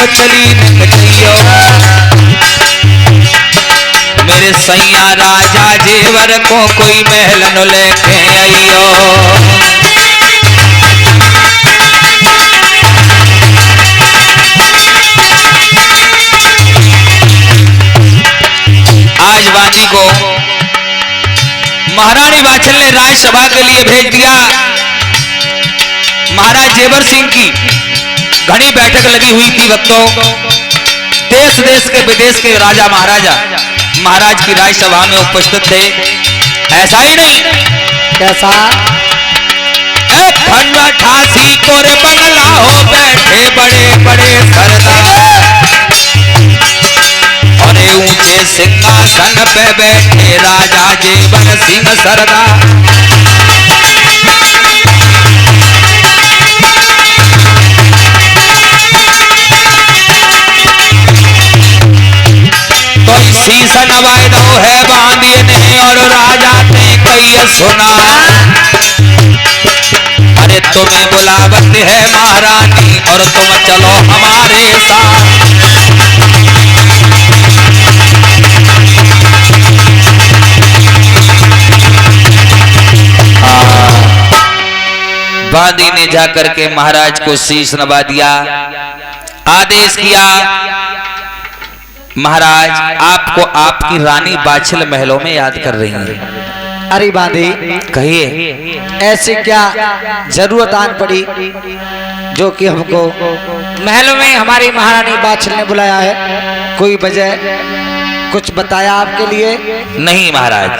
कहियो चली कहियो मेरे सैया राजा जेवर को कोई महल न लेके आइयो। आज बाजी को महारानी बाछल ने राजसभा के लिए भेज दिया। महाराज जेवर सिंह की घनी बैठक लगी हुई थी भक्तों। देश देश के विदेश के राजा महाराजा महाराज की राजसभा में उपस्थित थे। ऐसा ही नहीं कैसा ठासी कोरे बंगला हो बैठे बड़े बड़े सरदार और ऊंचे सिंहासन पे बैठे राजा जेवर सिंह सरदार। शीश नवाए दो है बांधिए ने और राजा ने कही सुना अरे तुम्हें बुलावत है महारानी और तुम चलो हमारे साथ। बांदी ने जाकर के महाराज को शीश नवा दिया। आदेश किया महाराज आपको आपकी रानी बाछल महलों में याद कर रही है। अरे बांधी कहिए ऐसी क्या जरूरत आन पड़ी जो कि हमको महलों में हमारी महारानी बाछल ने बुलाया है? कोई वजह कुछ बताया आपके लिए? नहीं महाराज,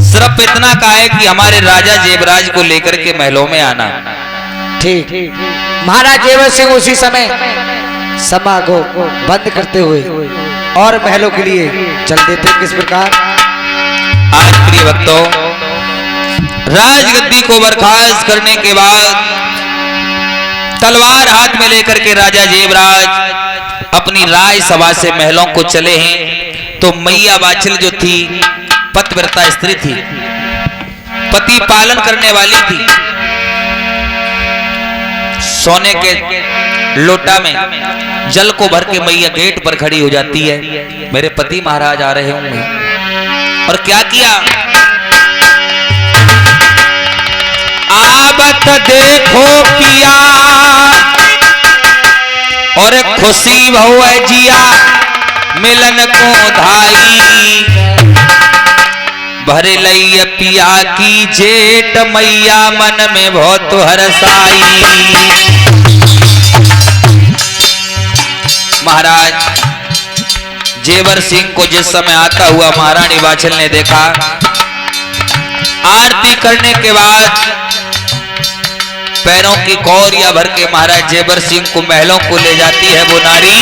सिर्फ इतना कहा है कि हमारे राजा जेवराज को लेकर के महलों में आना। ठीक। महाराज जेवर सिंह उसी समय सभा को बंद करते हुए और महलों के लिए चल देते। किस प्रकार? आज प्रिय भक्तों, राजगद्दी को बर्खास्त करने के बाद तलवार हाथ में लेकर के राजा जेवराज अपनी राजसभा से महलों को चले हैं। तो मैया बाछल जो थी पतिव्रता स्त्री थी, पति पालन करने वाली थी। सोने के लोटा में जल को भर के मैया गेट पर खड़ी हो जाती है। मेरे पति महाराज आ रहे होंगे। और क्या किया? आबत देखो पिया और खुशी भव जिया मिलन को धाई भरे लई पिया की जेठ मैया मन में बहुत हरसाई। महाराज जेवर सिंह को जिस समय आता हुआ महारानी बाछल ने देखा, आरती करने के बाद पैरों की कौरिया भर के महाराज जेवर सिंह को महलों को ले जाती है वो नारी।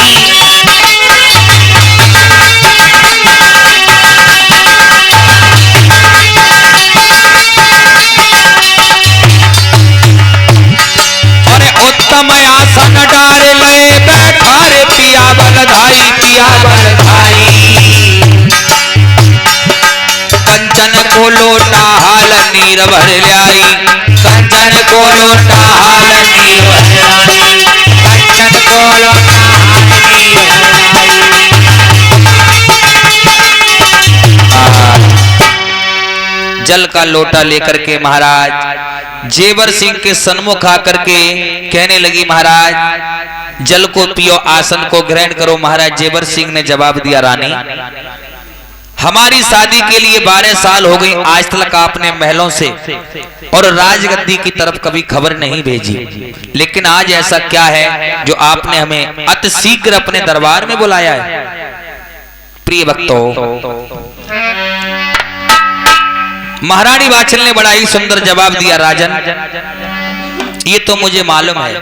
उत्तम आसन डारे लए बैठा रे पिया बलधाई पिया बलधाई। कंचन को लोटा हाल नीर भर लाई, कंचन को लोटा हाल नीर भर लाई, कंचन को लोटा हाल नीर भर लाई। जल का लोटा लेकर के महाराज जेवर सिंह के सन्मुख आकर के कहने लगी, महाराज जल को पियो, आसन को ग्रहण करो। महाराज जेवर सिंह ने जवाब दिया, रानी हमारी शादी के लिए 12 साल हो गई, आज तक आपने महलों से और राजगद्दी की तरफ कभी खबर नहीं भेजी, लेकिन आज ऐसा क्या है जो आपने हमें अति शीघ्र अपने दरबार में बुलाया है? प्रिय भक्तों, महारानी बाछल ने बड़ा ही सुंदर जवाब दिया, राजन ये तो मुझे मालूम है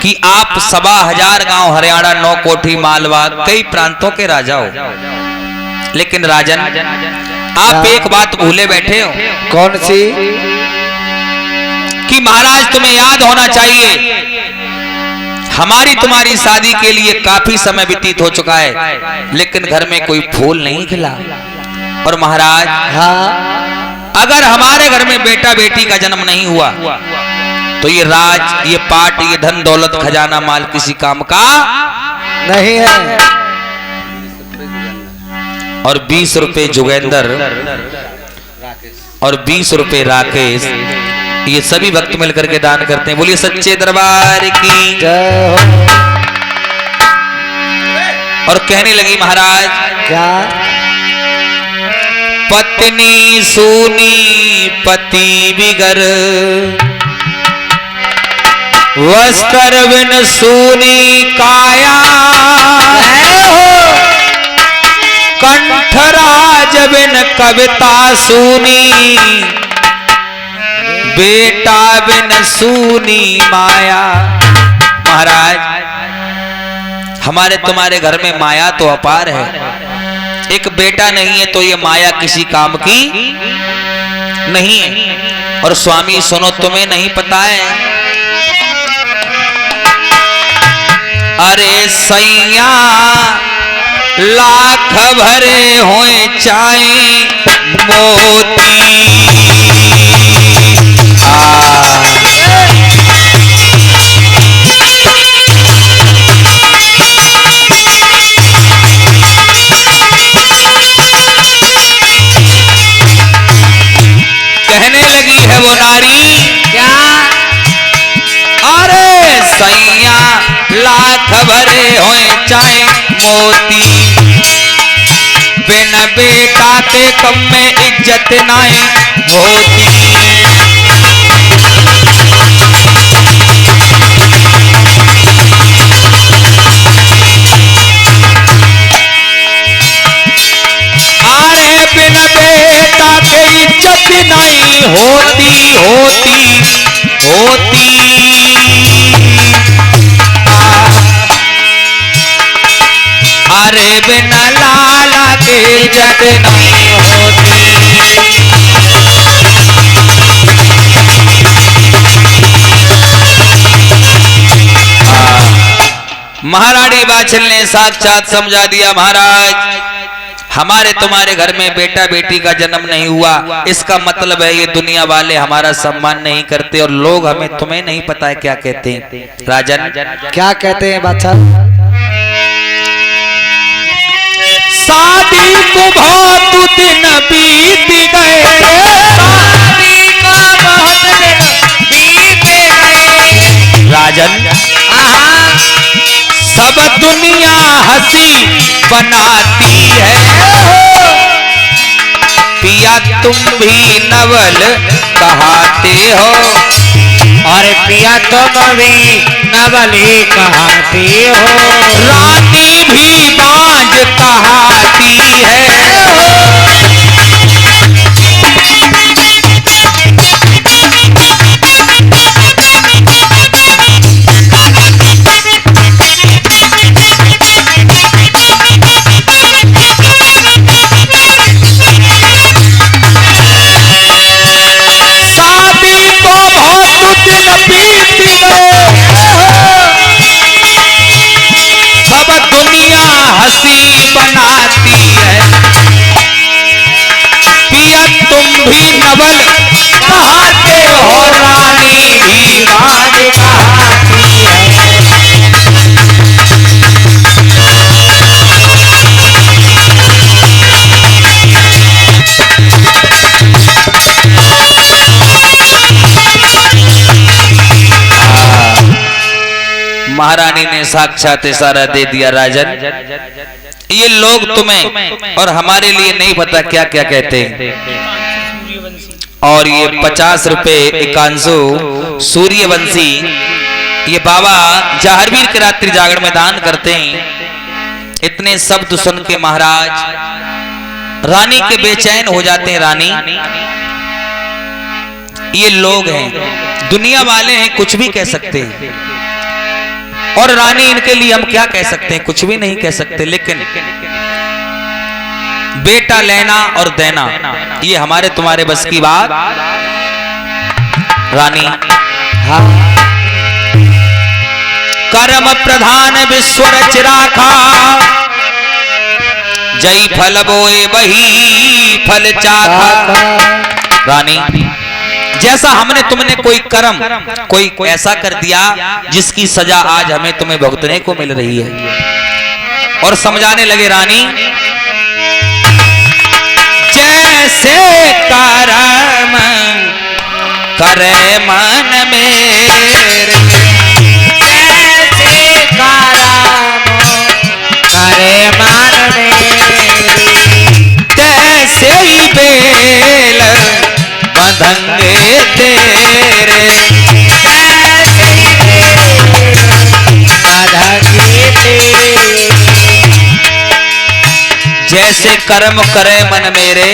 कि आप 1000 गांव हरियाणा 9 कोठी मालवा कई प्रांतों के राजा हो, लेकिन राजन आप एक बात भूले बैठे हो। कौन सी? कि महाराज तुम्हें याद होना चाहिए हमारी तुम्हारी शादी के लिए काफी समय व्यतीत हो चुका है, लेकिन घर में कोई फूल नहीं खिला। और महाराज हाँ, अगर हमारे घर में बेटा बेटी का जन्म नहीं हुआ तो ये राज, ये पाट, ये धन दौलत खजाना माल किसी काम का नहीं है। और 20 रुपए जोगेंद्र और 20 रुपए राकेश, ये सभी भक्त मिलकर के दान करते हैं। बोलिए सच्चे दरबार की जय हो। और कहने लगी महाराज, क्या? पत्नी सूनी पति बिगर, वस्त्र बिन सूनी काया, कंठराज बिन कविता सूनी, बेटा बिन सूनी माया। महाराज, हमारे तुम्हारे घर में माया तो अपार है, एक बेटा नहीं है तो ये माया किसी काम की नहीं है। और स्वामी सुनो, तुम्हें नहीं पता है, अरे सैया लाख भरे होए चाहे मोती, कहने लगी है वो नारी, क्या? अरे सैया लाख भरे होए चाहे मोती, बिन बेटा के कम में इज्जत नाए होती। अरे बिन बेटा के इज्जत नहीं होती होती होती। अरे बिन लाला के इज्जत नहीं होती। महारानी बाछल ने साक्षात समझा दिया, महाराज हमारे तुम्हारे घर में बेटा बेटी का जन्म नहीं हुआ, इसका मतलब है ये दुनिया वाले हमारा सम्मान नहीं करते और लोग हमें, तुम्हें नहीं पता है क्या कहते हैं। राजन क्या कहते हैं बादशाह? शादी को बहुत दिन बीत गए, शादी को बहुत दिन बीत गए। राजन सब दुनिया हंसी बनाती है, पिया तुम भी नवल कहाते हो। और पिया तुम भी नवली कहाती हो, रानी भी बाज कहाती है। सब दुनिया हंसी बनाती है, पिया तुम भी नवल कहाते हो, रानी भी बाज कहाती है। महारानी ने साक्षात इशारा दे दिया, राजन ये लोग तुम्हें और हमारे लिए नहीं पता क्या क्या कहते हैं। और ये 50 रुपए एकांशु सूर्यवंशी ये बाबा जहारवीर के रात्रि जागरण में दान करते हैं। इतने शब्द सुन के महाराज रानी के बेचैन हो जाते हैं। रानी ये लोग हैं, दुनिया वाले हैं, कुछ भी कह सकते हैं और रानी इनके लिए हम क्या कह सकते हैं, कुछ भी नहीं कह सकते। लेकिन बेटा लेना और देना ये हमारे तुम्हारे बस की बात। रानी हाँ कर्म प्रधान विश्व रच राखा, जय फल बोए वही फल चाखा। रानी जैसा हमने तुमने कोई कर्म कोई ऐसा कर दिया जिसकी सजा आज हमें तुम्हें भुगतने को मिल रही है। और समझाने लगे रानी, जैसे कर्म करे मन मेरे, जैसे कर्म करे मन मेरे, तैसे ही बेल बंधेंगे तेरे, तैसे ही बेल बंधेंगे तेरे। जैसे कर्म करे मन मेरे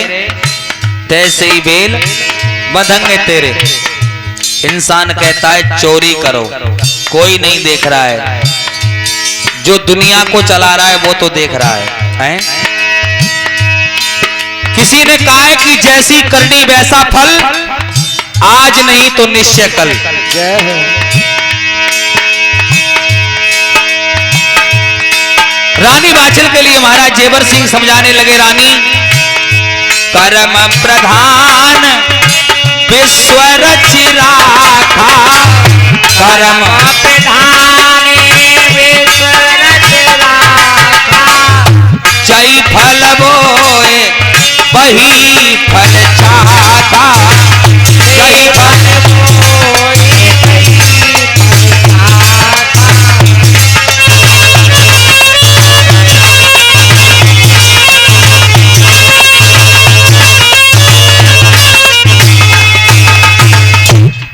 तैसे ही बेल बंधेंगे तेरे। इंसान कहता है चोरी करो, कोई नहीं देख रहा है, जो दुनिया को चला रहा है वो तो देख रहा है? किसी ने कहा है कि जैसी करनी वैसा फल, आज नहीं तो निश्चय कल। रानी बाछल के लिए महाराज जेवर सिंह समझाने लगे, रानी कर्म प्रधान विश्व रच राखा, कर्म प्रधान विश्व रच राखा, जय फल बोए वही फल चाखा, जय फल बोए वही फल चाखा।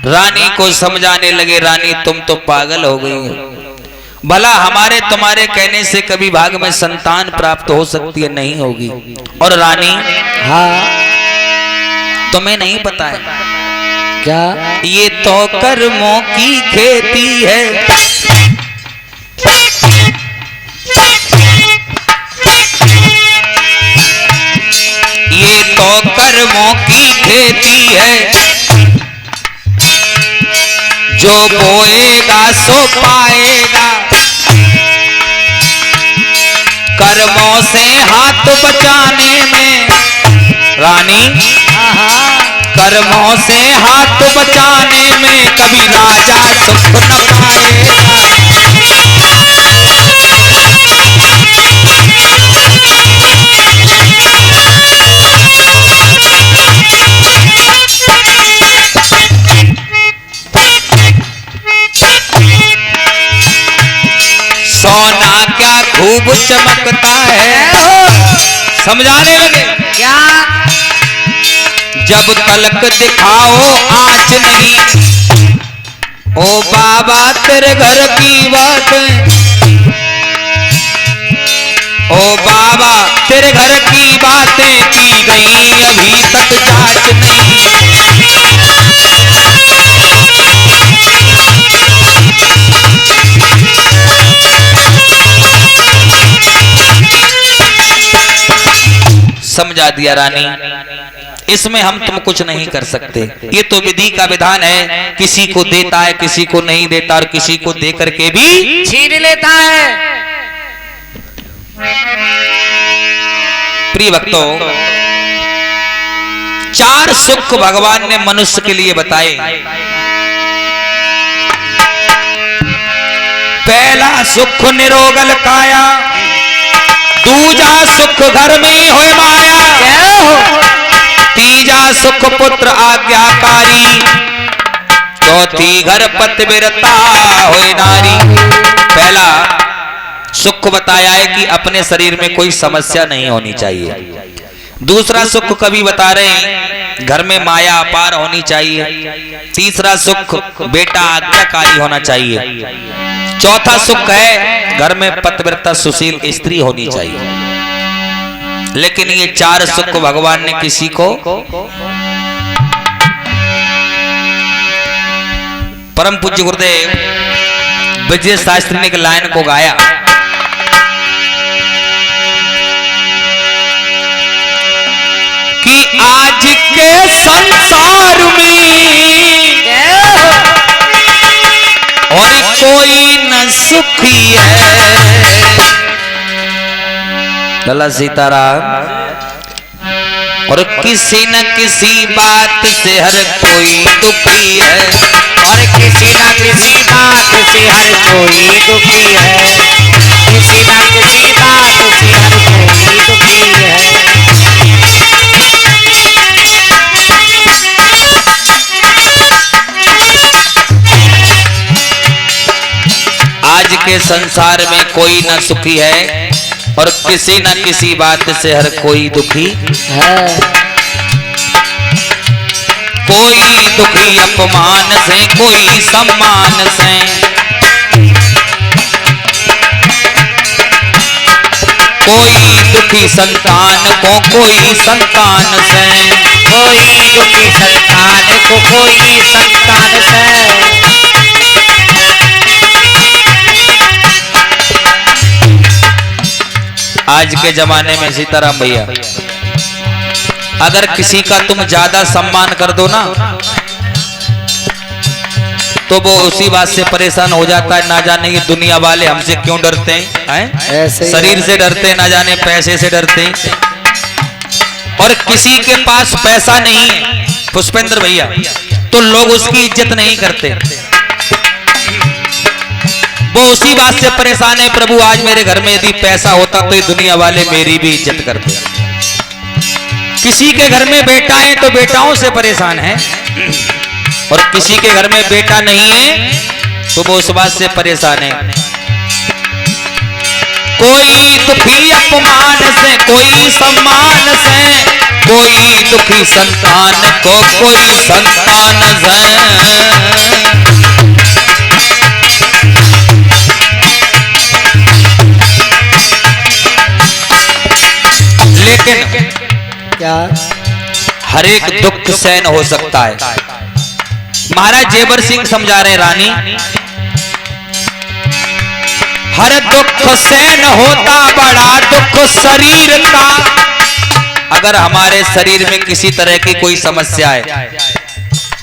रानी को समझाने लगे, रानी तुम तो पागल हो गई हो, भला हमारे तुम्हारे कहने से कभी भाग में संतान प्राप्त हो सकती है? नहीं होगी। और रानी, हाँ तुम्हें नहीं पता है क्या? ये तो कर्मों की खेती है, ये तो कर्मों की खेती है, जो बोएगा सो पाएगा, कर्मों से हाथ बचाने में रानी, कर्मों से हाथ बचाने में कभी राजा सुख न पाएगा। सोना क्या खूब चमकता है, समझाने लगे क्या? जब तलक दिखाओ आँच नहीं, ओ बाबा तेरे घर की बात, ओ बाबा तेरे घर की बातें की गई अभी तक जांच नहीं। समझा दिया रानी, इसमें हम तुम कुछ नहीं कर सकते, ये तो विधि का विधान है, किसी को देता है किसी को नहीं देता, और किसी को दे करके भी छीन लेता है। प्रिय भक्तों, चार सुख भगवान ने मनुष्य के लिए बताए। पहला सुख निरोगल काया, दूजा सुख घर में होए माया, तीजा सुख पुत्र आज्ञाकारी, चौथी घर पतिव्रता होए नारी। पहला सुख बताया है कि अपने शरीर में कोई समस्या नहीं होनी चाहिए। दूसरा सुख कभी बता रहे हैं घर में माया अपार होनी चाहिए। तीसरा सुख बेटा आज्ञाकारी होना चाहिए। चौथा सुख है घर में पतिव्रता सुशील स्त्री होनी चाहिए। लेकिन ये चार सुख भगवान ने किसी को, परम पूज्य गुरुदेव विजय शास्त्री ने एक लाइन को गाया, कि आज के संसार में और कोई न सुखी है। लला सीताराम। और किसी न किसी बात से हर कोई दुखी है, और किसी न किसी बात से हर कोई दुखी है, किसी न किसी बात से हर कोई दुखी है। आज के संसार में कोई न सुखी है और किसी न किसी बात से हर कोई दुखी है। कोई दुखी अपमान से, कोई सम्मान से, कोई दुखी संतान को, कोई संतान से, कोई दुखी संतान को, कोई संतान से। आज के जमाने में सीताराम भैया, अगर किसी का तुम ज्यादा सम्मान कर दो ना तो वो उसी बात से परेशान हो जाता है, ना जाने ये दुनिया वाले हमसे क्यों डरते हैं, शरीर से डरते हैं, ना जाने पैसे से डरते हैं। और किसी के पास पैसा नहीं है पुष्पेंद्र भैया तो लोग उसकी इज्जत नहीं करते, वो उसी बात से परेशान है, प्रभु आज मेरे घर में यदि पैसा होता तो ये दुनिया वाले मेरी भी इज्जत करते। किसी के घर में बेटा है तो बेटाओं से परेशान है, और किसी के घर में बेटा नहीं है तो वो उस बात से परेशान है। कोई दुखी अपमान से, कोई सम्मान से, कोई दुखी संतान को, कोई संतान से। लेकिन क्या हर एक दुख सहन हो सकता है। महाराज जेवर सिंह समझा रहे रानी, हर दुख सहन होता बड़ा दुख शरीर का। अगर हमारे शरीर में किसी तरह की कोई समस्या है,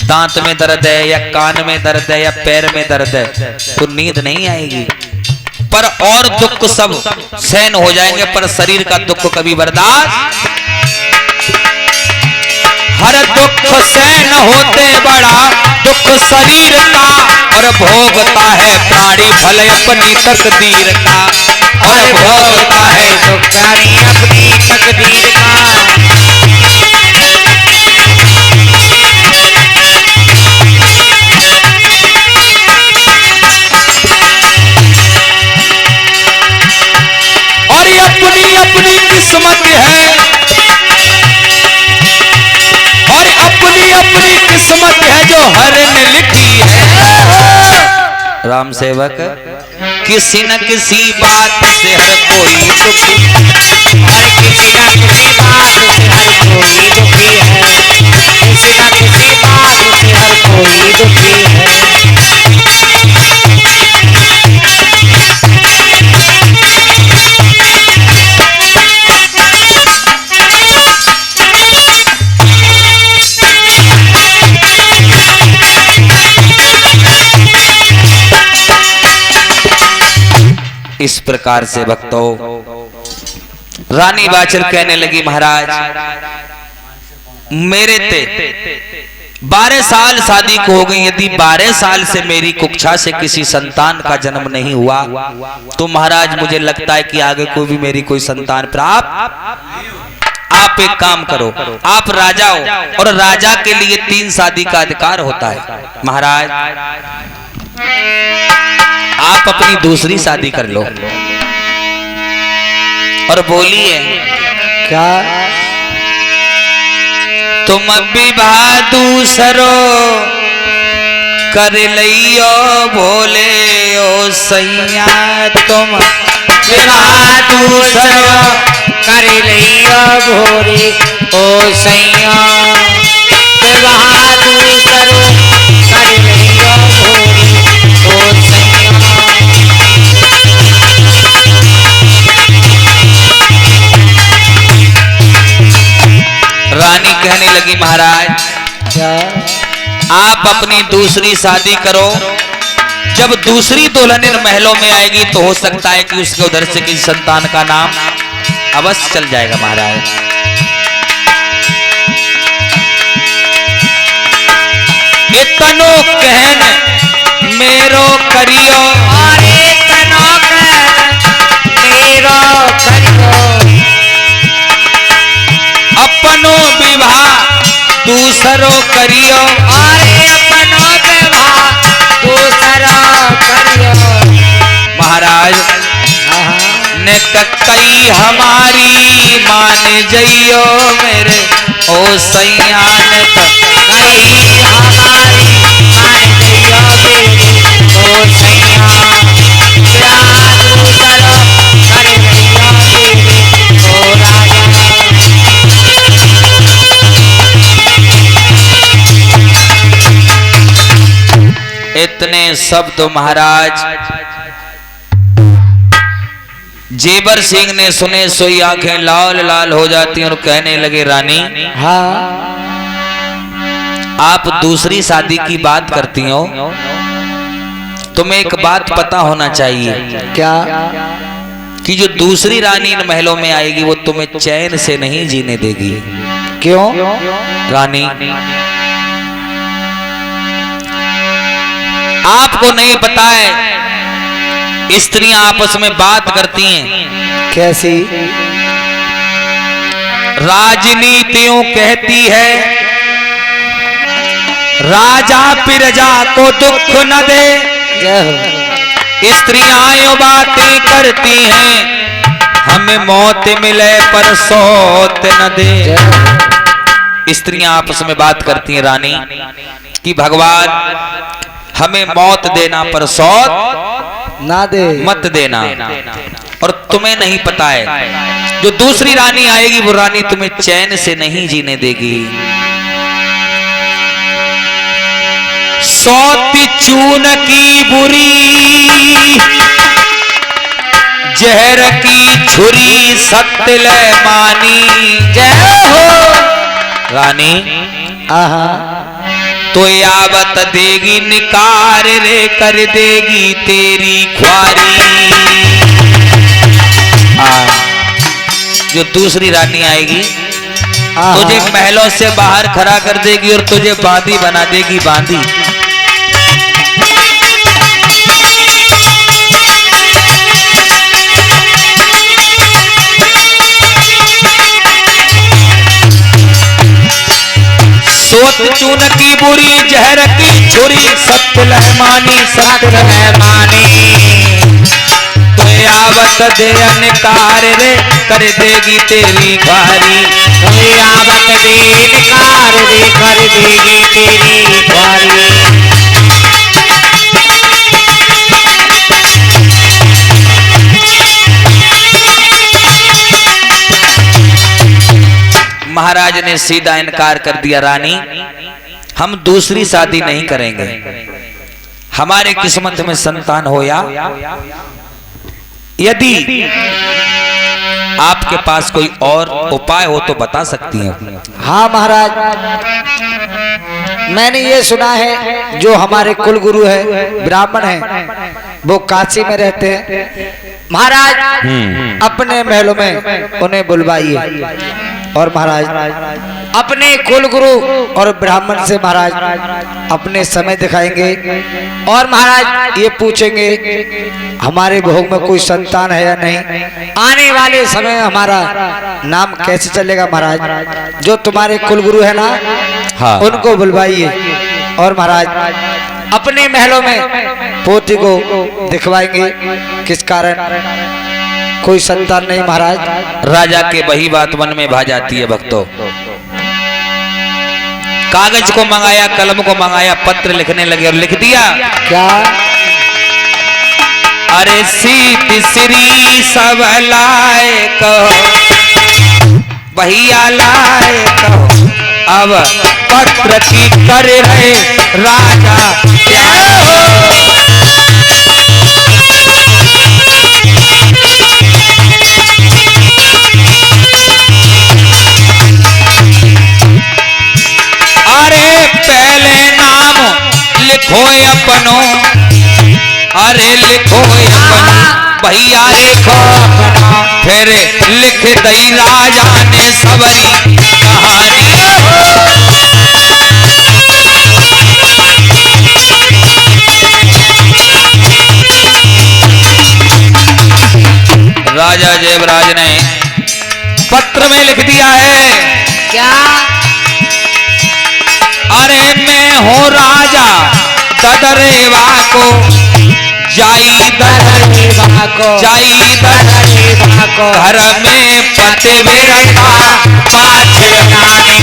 दांत में दर्द है या कान में दर्द है या पैर में दर्द है, तो नींद नहीं आएगी, पर और दुख सब सहन हो जाएंगे, पर शरीर का दुख कभी बर्दाश्त। हर दुख सहन होते बड़ा दुख शरीर का, और भोगता है प्राणी फल अपनी तकदीर का, और भोगता है तो प्राणी अपनी तकदीर का। और ये अपनी अपनी किस्मत है, और अपनी अपनी किस्मत है जो हर ने लिखी है। राम सेवक, किसी न किसी बात से हर कोई दुखी, और किसी न किसी बात से हर कोई दुखी है, किसी न किसी बात से हर कोई दुखी है। इस प्रकार से भक्तों रानी बाचल कहने लगी, महाराज मेरे ते 12 साल शादी को हो गई, यदि 12 साल से मेरी कुक्षा से किसी संतान का जन्म नहीं हुआ तो महाराज मुझे लगता है कि आगे कोई भी मेरी कोई संतान प्राप्त। आप एक काम करो, आप राजा हो और राजा के लिए 3 शादी का अधिकार होता है। महाराज आप अपनी दूसरी शादी कर लो। और बोलिए, क्या तुम विवाह दूसरो कर लियो भोले ओ सैया, तुम विवाह दूसरो कर लियो भोरे ओ सैया, विवाह दूसरो कर लियो भोरे ओ सैया। रानी कहने लगी, महाराज क्या आप अपनी दूसरी शादी करो, जब दूसरी दुल्हन महलों में आएगी तो हो सकता है कि उसके उधर से किसी संतान का नाम अवश्य चल जाएगा। महाराज तनो कहन मेरो करियो, अरे तनो कहन मेरो करियो, अपनो विवाह दूसरो करियो, अरे अपनो विवाह दूसरो करियो। महाराज ने कई हमारी मान जइयो मेरे ओ सैया ने कई हमारी मान जइयो मेरे ओ सैया, विवाह दूसरो कर जइयो मेरे ओ राजा। इतने शब्द महाराज जेवर सिंह ने सुने सोई आंखें लाल लाल हो जाती और कहने लगे रानी, हाँ आप दूसरी शादी की बात करती हो, तुम्हें एक बात पता होना चाहिए क्या? कि जो दूसरी रानी इन महलों में आएगी वो तुम्हें चैन से नहीं जीने देगी। क्यों? रानी, आपको नहीं पता है स्त्रियां आपस में बात करती हैं कैसी? राजनीतियों कहती है राजा प्रजा को दुख न दे, जय हो। स्त्रियां यो बातें करती हैं हमें मौत मिले पर सौत न दे। जय हो। स्त्रियां आपस में बात करती हैं रानी कि भगवान हमें मौत देना पर सौत ना दे, मत देना। और तुम्हें नहीं पता है जो दूसरी रानी आएगी वो रानी तुम्हें चैन से नहीं जीने देगी। सौत चून की बुरी जहर की छुरी सत्य ले मानी। जय हो रानी, आहा, तो यावत देगी निकार रे कर देगी तेरी ख्वारी। जो दूसरी रानी आएगी तुझे महलों से बाहर खड़ा कर देगी और तुझे बांदी बना देगी बांदी। सोत चून की बुरी जहर की छुरी सत्य लहमानी सत्य लहमानी। तो यावत दे निकार रे कर देगी तेरी ख्वारी। तो यावत दे निकार रे कर देगी तेरी ख्वारी। महाराज ने सीधा इनकार कर दिया, रानी हम दूसरी शादी नहीं करेंगे, हमारे किस्मत में संतान हो या यदि आपके पास कोई और उपाय हो तो बता सकती हैं। हाँ महाराज, मैंने ये सुना है जो हमारे कुल गुरु है ब्राह्मण है वो काशी में रहते हैं। महाराज अपने महलों में उन्हें बुलवाइए और महाराज अपने कुल गुरु और ब्राह्मण से महाराज अपने समय दिखाएंगे और महाराज ये पूछेंगे हमारे भोग में कोई संतान है या नहीं, आने वाले समय हमारा नाम कैसे चलेगा। महाराज जो तुम्हारे कुल गुरु है ना, हाँ। उनको बुलवाइए और महाराज अपने महलों में पोती को दिखवाएंगे किस कारण कोई संतान नहीं। महाराज राजा के वही बात मन में भा जाती है भक्तों। कागज को मंगाया, कलम को मंगाया, पत्र लिखने लगे और लिख दिया क्या? अरे सीत श्री सब लाए कहो भैया लाए कहो, अब पत्र की कर रहे राजा क्या हो। अरे पहले नाम लिखो अपनो, अरे लिखो अपनो भैया लिखो अपना, फिर लिख दई राजा ने सबरी कहानी। राजा जयवराज ने पत्र में लिख दिया है, क्या? अरे मैं हूँ राजा ददरेवा को जाई ददरेवा को घर में पते बेरता पाछे नानी।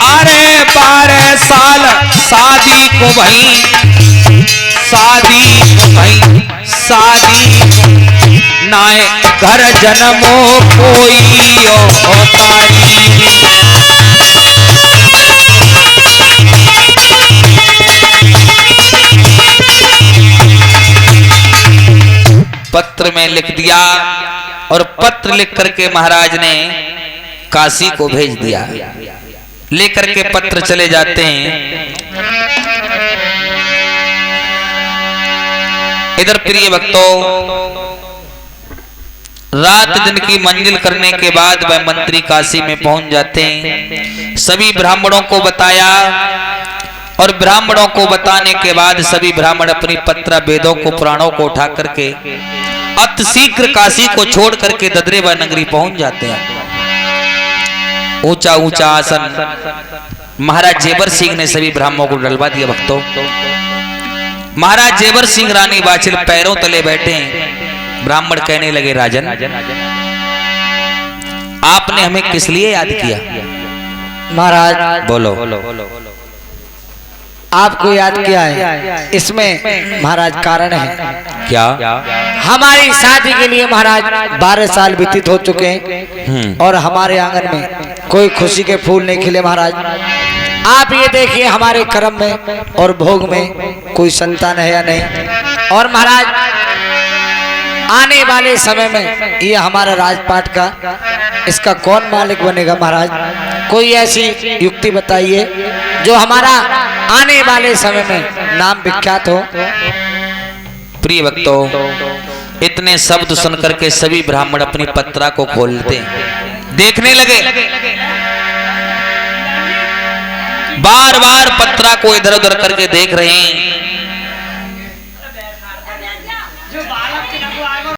अरे 12 साल शादी को नाय घर जन्मो कोई होतारी। पत्र में लिख दिया और पत्र लिख करके महाराज ने काशी को भेज दिया। लेकर के पत्र चले जाते हैं। इधर प्रिय भक्तों, रात दिन की मंजिल करने के बाद वह मंत्री काशी में पहुंच जाते हैं। सभी ब्राह्मणों को बताया और ब्राह्मणों को बताने के बाद सभी ब्राह्मण अपनी पत्र वेदों को पुराणों को उठा करके अति शीघ्र काशी को छोड़ करके ददरेवा नगरी पहुंच जाते हैं। ऊंचा ऊंचा आसन महाराज जेवर सिंह ने सभी ब्राह्मणों को डलवा दिया। भक्तों, महाराज जेवर सिंह रानी बाछिल पैरों तले बैठे हैं। ब्राह्मण कहने लगे, राजन आपने हमें किस लिए याद किया? महाराज बोलो। आपको याद किया है, इसमें महाराज कारण है। क्या? हमारी शादी के लिए महाराज 12 साल व्यतीत हो चुके हैं और हमारे आंगन में कोई खुशी के फूल नहीं खिले। महाराज आप ये देखिए, हमारे कर्म में और भोग में कोई संतान है या नहीं। और महाराज आने वाले समय में ये हमारा राजपाट का इसका कौन मालिक बनेगा? महाराज कोई ऐसी युक्ति बताइए जो हमारा आने वाले समय में नाम विख्यात हो। प्रिय भक्तों, इतने शब्द सुनकर के सभी ब्राह्मण अपनी पत्रा को खोलते हैं, देखने लगे। बार बार पत्रा को इधर उधर करके देख रहे हैं।